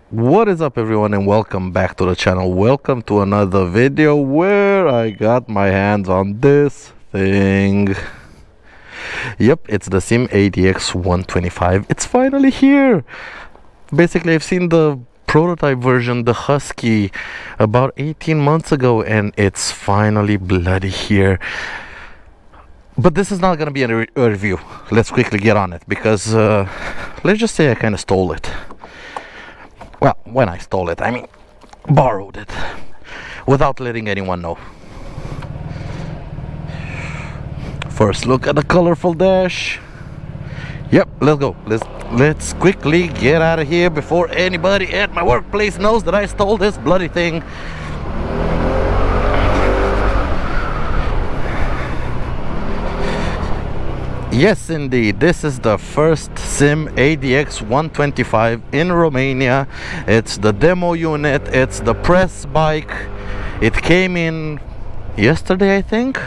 What is up, everyone, and welcome back to the channel. Welcome to another video where I got my hands on this thing. Yep, it's the SYM ADX 125. It's finally here. Basically, I've seen the prototype version, the Husky, about 18 months ago, and it's finally bloody here. But this is not going to be a review. Let's quickly get on it, because let's just say I kind of stole it. Well, when I stole it, I mean borrowed it without letting anyone know. First look at the colorful dash. Yep, let's go. Let's quickly get out of here before anybody at my workplace knows that I stole this bloody thing. Yes, indeed, this is the first SYM ADX 125 in Romania. It's the demo unit, it's the press bike. It came in yesterday, I think,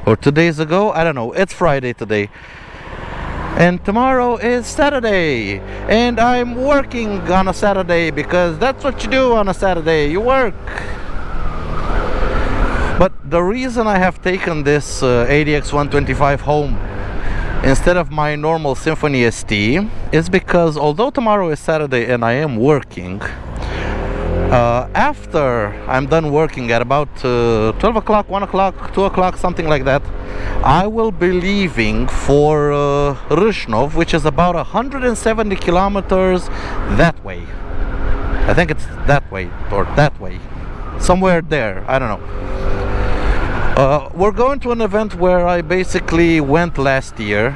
or 2 days ago, I don't know. It's Friday today, and tomorrow is Saturday, and I'm working on a Saturday because that's what you do on a Saturday, you work. But the reason I have taken this ADX 125 home instead of my normal Symphony ST is because although tomorrow is Saturday and I am working, after I'm done working at about 12 o'clock, 1 o'clock, 2 o'clock, something like that, I will be leaving for Râșnov, which is about 170 kilometers that way. I think it's that way or that way, somewhere there, I don't know. We're going to an event where I basically went last year.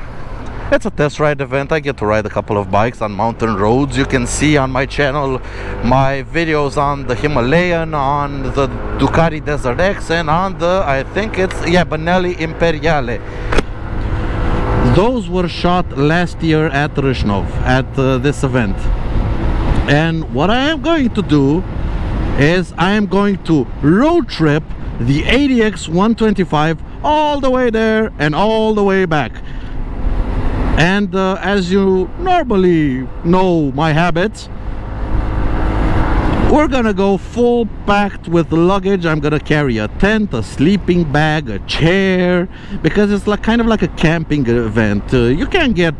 It's a test ride event. I get to ride a couple of bikes on mountain roads. You can see on my channel my videos on the Himalayan, on the Ducati Desert X, and on the, I think it's, Benelli Imperiale. Those were shot last year at Râșnov, at this event. And what I am going to do is I am going to road trip the ADX 125 all the way there and all the way back. And as you normally know my habits, we're gonna go full packed with luggage. I'm gonna carry a tent, a sleeping bag, a chair, because it's like kind of like a camping event. You can get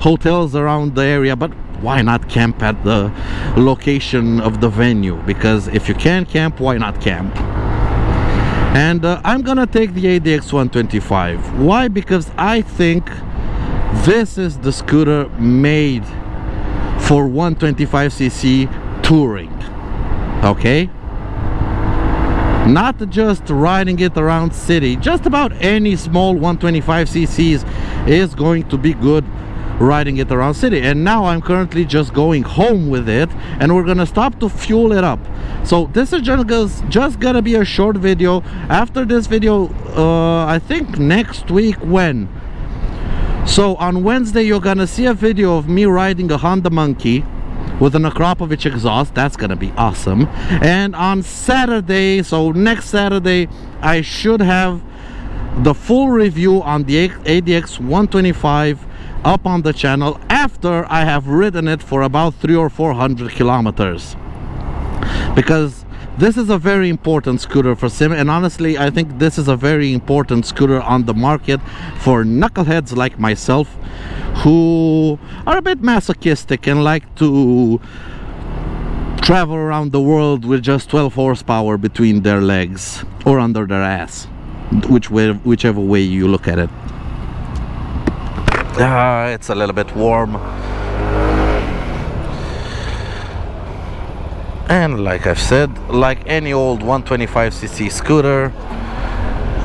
hotels around the area, but why not camp at the location of the venue? Because if you can camp, why not camp? And I'm gonna take the ADX 125. Why? Because I think this is the scooter made for 125cc touring. Okay? Not just riding it around city. Just about any small 125cc's is going to be good riding it around city. And now I'm currently just going home with it, and we're gonna stop to fuel it up. So this is just gonna be a short video. After this video, I think next week, when? So on Wednesday you're gonna see a video of me riding a Honda Monkey with an Akrapovic exhaust. That's gonna be awesome. And on Saturday, so next Saturday, I should have the full review on the ADX 125 up on the channel after I have ridden it for about 300 or 400 kilometers, because this is a very important scooter for SYM, and honestly I think this is a very important scooter on the market for knuckleheads like myself, who are a bit masochistic and like to travel around the world with just 12 horsepower between their legs or under their ass, whichever way you look at it. It's a little bit warm. And like I've said, like any old 125cc scooter,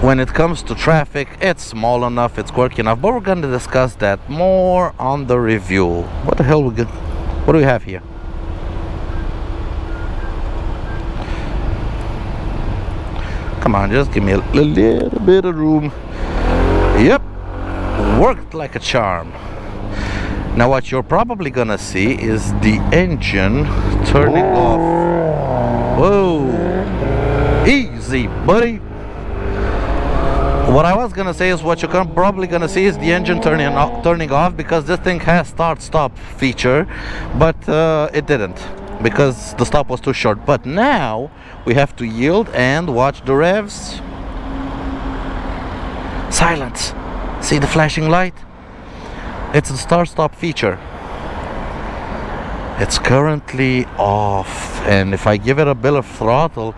when it comes to traffic, it's small enough, it's quirky enough, but we're going to discuss that more on the review. What the hell what do we have here? Come on, just give me a little bit of room. Yep, worked like a charm. Now what you're probably gonna see is the engine turning off. Whoa, easy buddy. What I was gonna say is what you're probably gonna see is the engine turning off, because this thing has start-stop feature, but it didn't. because the stop was too short. But now we have to yield and watch the revs. Silence. See the flashing light? It's the start-stop feature. It's currently off, and if I give it a bit of throttle,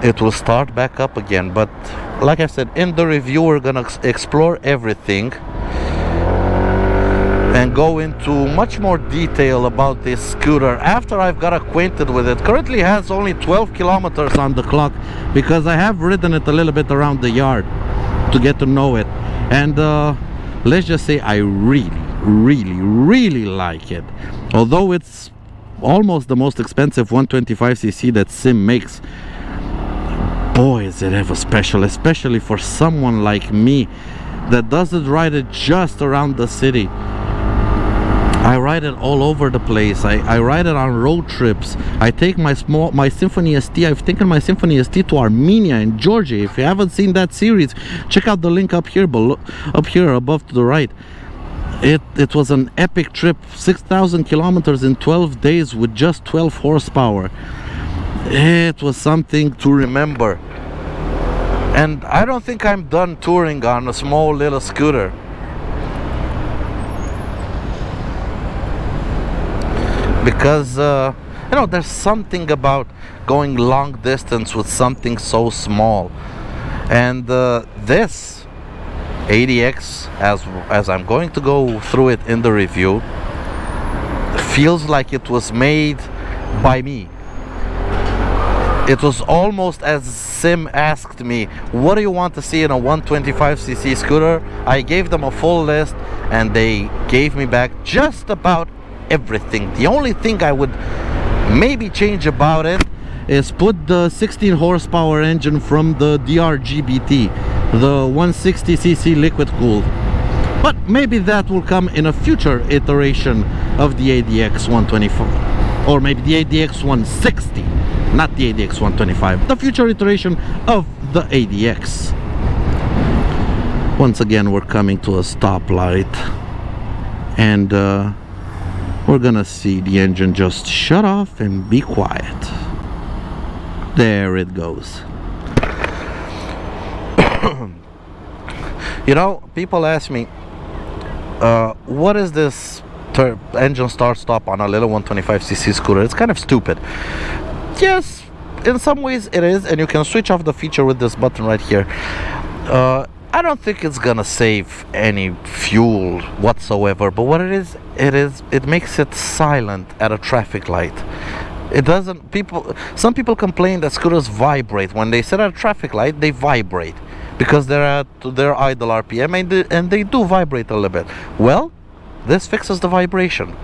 it will start back up again. But like I said, in the review we're gonna explore everything and go into much more detail about this scooter after I've got acquainted with it. Currently has only 12 kilometers on the clock because I have ridden it a little bit around the yard to get to know it, and let's just say I really like it. Although it's almost the most expensive 125cc that SYM makes, boy is it ever special, especially for someone like me that doesn't ride it just around the city. I ride it all over the place. I ride it on road trips. I take my Symphony ST. I've taken my Symphony ST to Armenia and Georgia. If you haven't seen that series, check out the link up here above to the right. It was an epic trip. 6,000 kilometers in 12 days with just 12 horsepower. It was something to remember. And I don't think I'm done touring on a small little scooter. Because you know, there's something about going long distance with something so small. And this ADX, as I'm going to go through it in the review, feels like it was made by me. It was almost as SYM asked me, what do you want to see in a 125cc scooter? I gave them a full list and they gave me back just about everything. The only thing I would maybe change about it is put the 16 horsepower engine from the DRGBT, the 160cc liquid cooled. But maybe that will come in a future iteration of the ADX 125, or maybe the ADX 160, not the ADX 125, the future iteration of the ADX. Once again, we're coming to a stoplight, and we're gonna see the engine just shut off and be quiet. There it goes. You know, people ask me, what is this engine start-stop on a little 125cc scooter? It's kind of stupid. Yes, in some ways it is, and you can switch off the feature with this button right here. I don't think it's gonna save any fuel whatsoever, but what it makes it silent at a traffic light. It doesn't, some people complain that scooters vibrate. When they sit at a traffic light, they vibrate because they're at their idle RPM, and they do vibrate a little bit. Well, this fixes the vibration.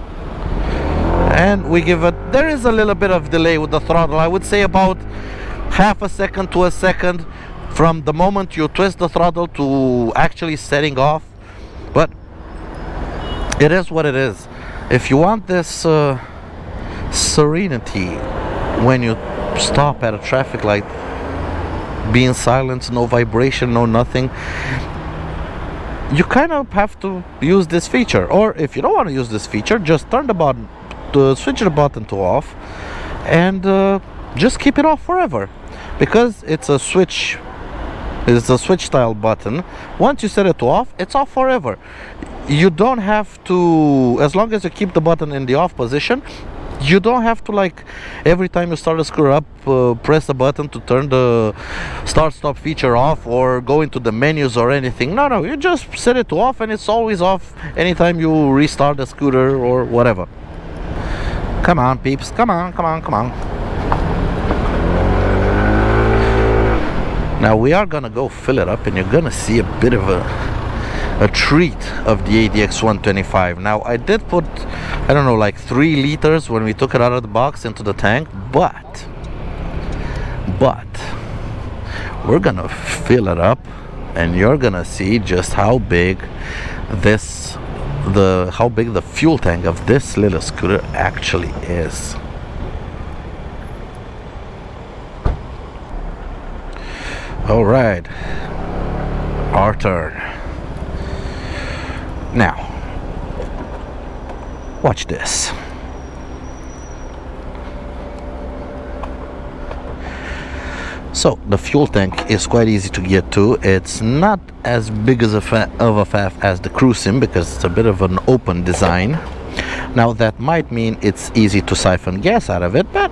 And we give it, there is a little bit of delay with the throttle. I would say about half a second to a second from the moment you twist the throttle to actually setting off. But it is what it is. If you want this serenity when you stop at a traffic light, being silent, no vibration, no nothing, you kind of have to use this feature. Or if you don't want to use this feature, just turn the button, switch the button to off, and just keep it off forever, because it's a switch style button. Once you set it to off, it's off forever. You don't have to, as long as you keep the button in the off position, you don't have to, like, every time you start a scooter up, press the button to turn the start stop feature off or go into the menus or anything. No, you just set it to off and it's always off anytime you restart the scooter or whatever. Come on, peeps, come on. Now we are gonna go fill it up, and you're gonna see a bit of a treat of the ADX 125. Now I did put, I don't know, like 3 liters when we took it out of the box into the tank, but we're gonna fill it up, and you're gonna see just how big the fuel tank of this little scooter actually is. All right, our turn. Now, watch this. So the fuel tank is quite easy to get to. It's not as big as of a faff as the SYM because it's a bit of an open design. Now that might mean it's easy to siphon gas out of it, but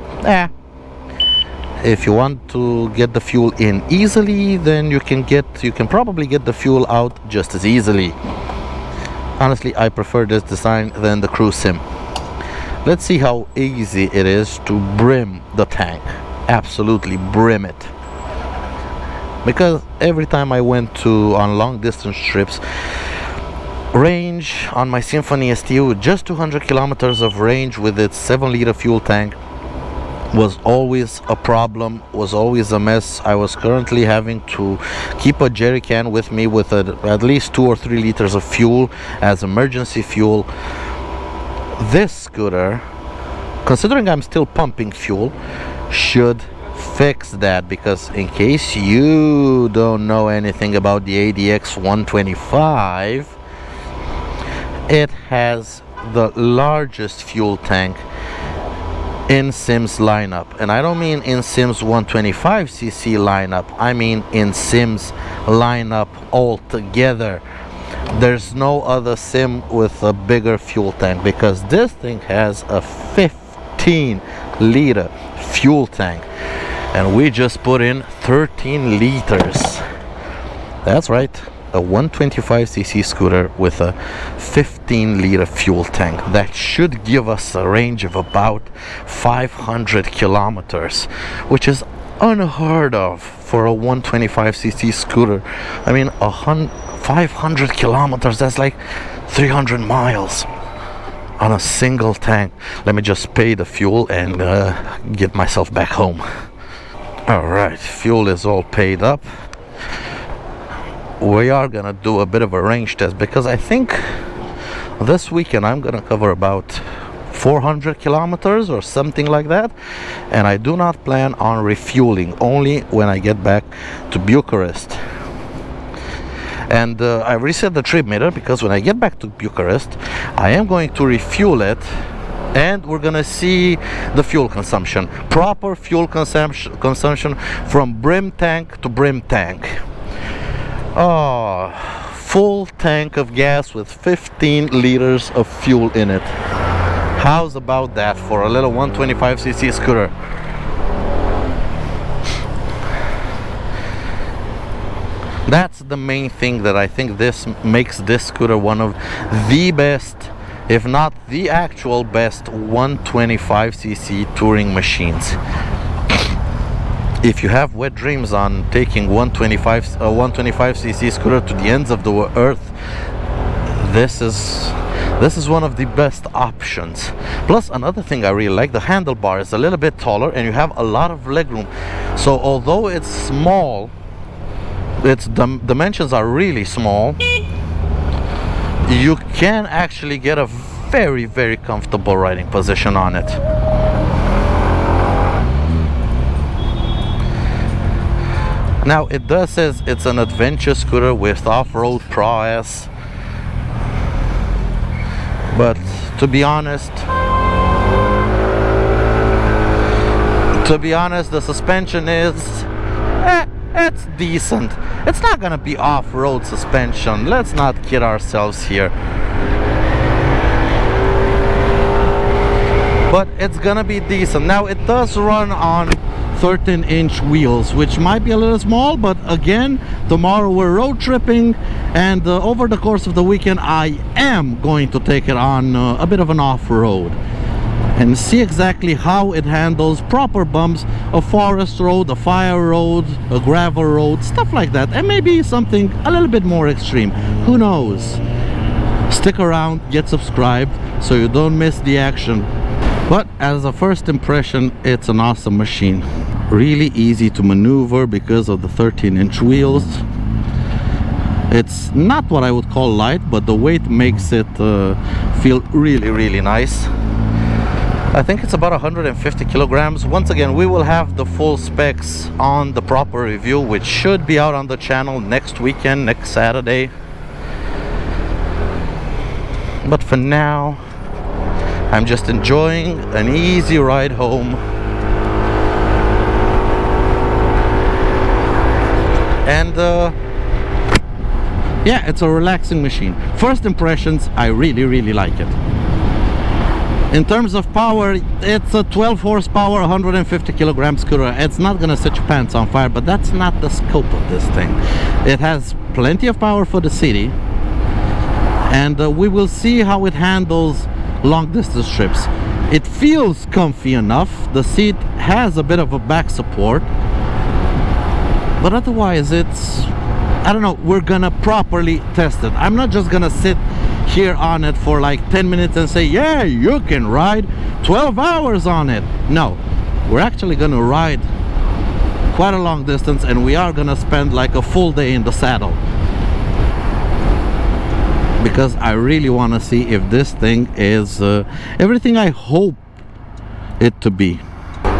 if you want to get the fuel in easily, then you can probably get the fuel out just as easily. Honestly, I prefer this design than the SYM. Let's see how easy it is to brim the tank. Absolutely brim it. Because every time I went on long distance trips, range on my Symphony ST with just 200 kilometers of range with its 7-liter fuel tank was always a problem, was always a mess. I was currently having to keep a jerry can with me with at least 2 or 3 liters of fuel as emergency fuel. This scooter, considering I'm still pumping fuel, should fix that, because in case you don't know anything about the ADX 125, it has the largest fuel tank in SYM's lineup, and I don't mean in SYM's 125cc lineup, I mean in SYM's lineup altogether. There's no other SYM with a bigger fuel tank, because this thing has a 15-liter fuel tank, and we just put in 13 liters. That's right, a 125cc scooter with a 15-liter fuel tank. That should give us a range of about 500 kilometers, which is unheard of for a 125cc scooter. I mean, 500 kilometers, that's like 300 miles on a single tank. Let me just pay the fuel and get myself back home. Alright, fuel is all paid up. We are gonna do a bit of a range test, because I think this weekend I'm gonna cover about 400 kilometers or something like that, and I do not plan on refueling, only when I get back to Bucharest. And I reset the trip meter, because when I get back to Bucharest I am going to refuel it, and we're gonna see the fuel consumption, proper fuel consumption from brim tank to brim tank. Oh, full tank of gas with 15 liters of fuel in it. How's about that for a little 125cc scooter? That's the main thing that I think makes this scooter one of the best, if not the actual best, 125cc touring machines. If you have wet dreams on taking 125cc scooter to the ends of the earth, this is one of the best options. Plus, another thing I really like, the handlebar is a little bit taller and you have a lot of legroom. So although it's small, its dimensions are really small, you can actually get a very, very comfortable riding position on it. Now it does says it's an adventure scooter with off-road prowess, but to be honest, the suspension is it's decent. It's not gonna be off-road suspension, let's not kid ourselves here, but it's gonna be decent. Now it does run on 13-inch wheels, which might be a little small, but again, tomorrow we're road tripping, and over the course of the weekend I am going to take it on a bit of an off-road and see exactly how it handles proper bumps, a forest road, a fire road, a gravel road, stuff like that, and maybe something a little bit more extreme, who knows. Stick around, get subscribed so you don't miss the action. But as a first impression, it's an awesome machine. Really easy to maneuver because of the 13-inch wheels. It's not what I would call light, but the weight makes it feel really, really nice. I think it's about 150 kilograms. Once again, we will have the full specs on the proper review, which should be out on the channel next weekend, next Saturday. But for now, I'm just enjoying an easy ride home. And yeah, it's a relaxing machine. First impressions, I really like it. In terms of power, it's a 12 horsepower 150 kilogram scooter. It's not gonna set your pants on fire, but that's not the scope of this thing. It has plenty of power for the city, and we will see how it handles long distance trips. It feels comfy enough. The seat has a bit of a back support, but otherwise it's, I don't know, we're gonna properly test it. I'm not just gonna sit here on it for like 10 minutes and say, yeah, you can ride 12 hours on it. No, we're actually gonna ride quite a long distance, and we are gonna spend like a full day in the saddle, because I really want to see if this thing is everything I hope it to be.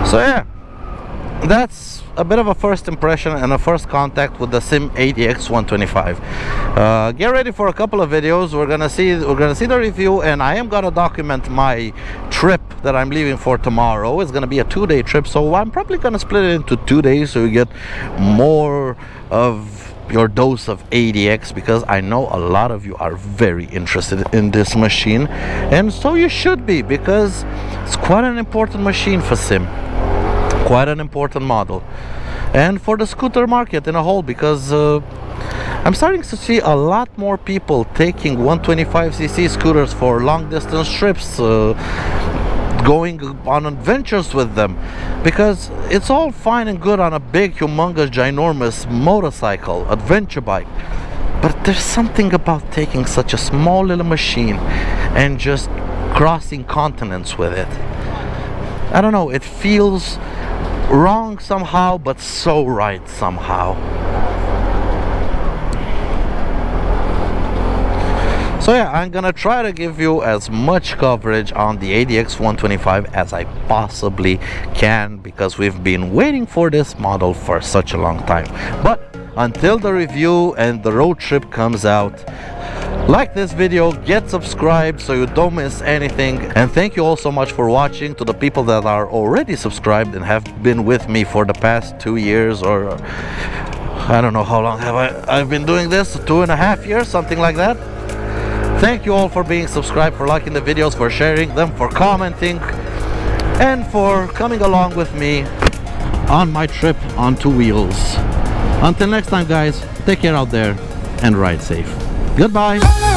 So yeah, that's a bit of a first impression and a first contact with the SYM ADX 125. Get ready for a couple of videos. We're gonna see the review, and I am gonna document my trip that I'm leaving for tomorrow. It's gonna be a 2-day trip, so I'm probably gonna split it into 2 days so you get more of your dose of ADX, because I know a lot of you are very interested in this machine, and so you should be, because it's quite an important machine for SYM, quite an important model, and for the scooter market in a whole, because I'm starting to see a lot more people taking 125cc scooters for long distance trips, going on adventures with them, because it's all fine and good on a big, humongous, ginormous motorcycle, adventure bike, but there's something about taking such a small little machine and just crossing continents with it. I don't know, it feels wrong somehow, but so right somehow. So yeah, I'm gonna try to give you as much coverage on the ADX 125 as I possibly can, because we've been waiting for this model for such a long time. But until the review and the road trip comes out, like this video, get subscribed so you don't miss anything, and thank you all so much for watching. To the people that are already subscribed and have been with me for the past 2 years, or I don't know how long have I've been doing this, 2.5 years, something like that. Thank you all for being subscribed, for liking the videos, for sharing them, for commenting, and for coming along with me on my trip on 2 wheels. Until next time guys, take care out there and ride safe. Goodbye.